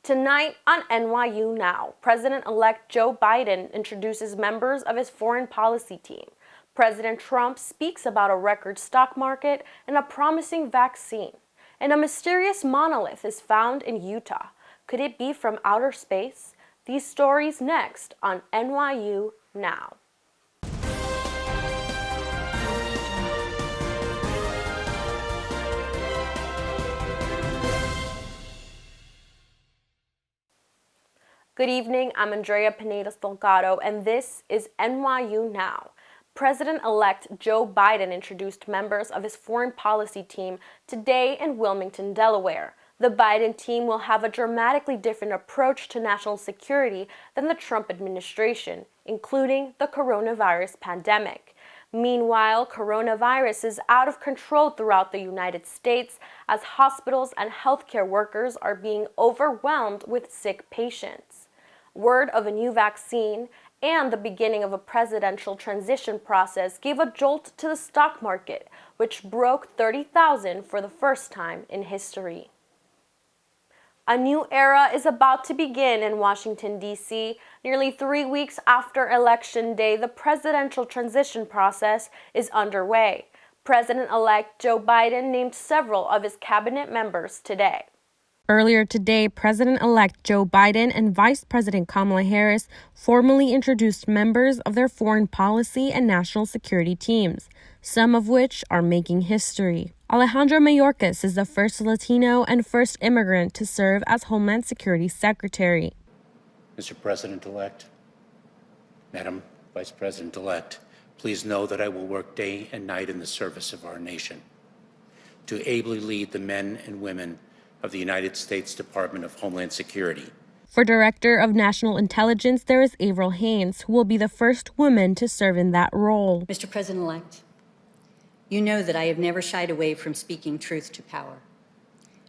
Tonight on NYU Now, President-elect Joe Biden introduces members of his foreign policy team. President Trump speaks about a record stock market and a promising vaccine. And a mysterious monolith is found in Utah. Could it be from outer space? These stories next on NYU Now. Good evening, I'm Pineda-Salgado, and this is NYU Now. President-elect Joe Biden introduced members of his foreign policy team today in Wilmington, Delaware. The Biden team will have a dramatically different approach to national security than the Trump administration, including the coronavirus pandemic. Meanwhile, coronavirus is out of control throughout the United States as hospitals and healthcare workers are being overwhelmed with sick patients. Word of a new vaccine and the beginning of a presidential transition process gave a jolt to the stock market, which broke 30,000 for the first time in history. A new era is about to begin in Washington, D.C. Nearly 3 weeks after Election Day, the presidential transition process is underway. President-elect Joe Biden named several of his cabinet members today. Earlier today, President-elect Joe Biden and Vice President Kamala Harris formally introduced members of their foreign policy and national security teams, some of which are making history. Alejandro Mayorkas is the first Latino and first immigrant to serve as Homeland Security Secretary. Mr. President-elect, Madam Vice President-elect, please know that I will work day and night in the service of our nation to ably lead the men and women of the United States Department of Homeland Security. For Director of National Intelligence, there is Avril Haines, who will be the first woman to serve in that role. Mr. President-elect, you know that I have never shied away from speaking truth to power,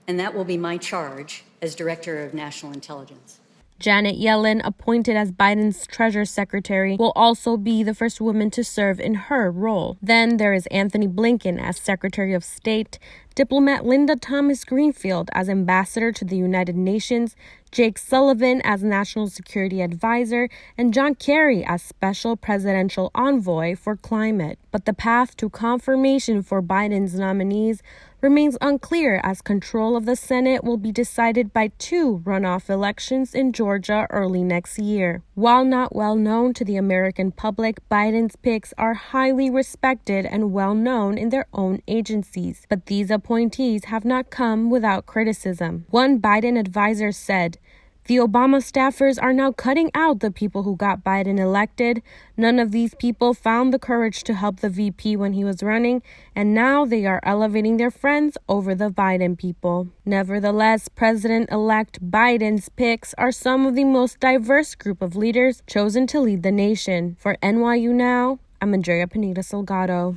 and that will be my charge as Director of National Intelligence. Janet Yellen, appointed as Biden's Treasury Secretary, will also be the first woman to serve in her role. Then there is Anthony Blinken as Secretary of State, diplomat Linda Thomas Greenfield as Ambassador to the United Nations, Jake Sullivan as National Security Advisor, and John Kerry as Special Presidential Envoy for Climate. But the path to confirmation for Biden's nominees remains unclear as control of the Senate will be decided by 2 runoff elections in Georgia early next year. While not well known to the American public, Biden's picks are highly respected and well known in their own agencies. But these appointees have not come without criticism. One Biden advisor said, "The Obama staffers are now cutting out the people who got Biden elected. None of these people found the courage to help the VP when he was running, and now they are elevating their friends over the Biden people." Nevertheless, President-elect Biden's picks are some of the most diverse group of leaders chosen to lead the nation. For NYU Now, I'm Pineda-Salgado.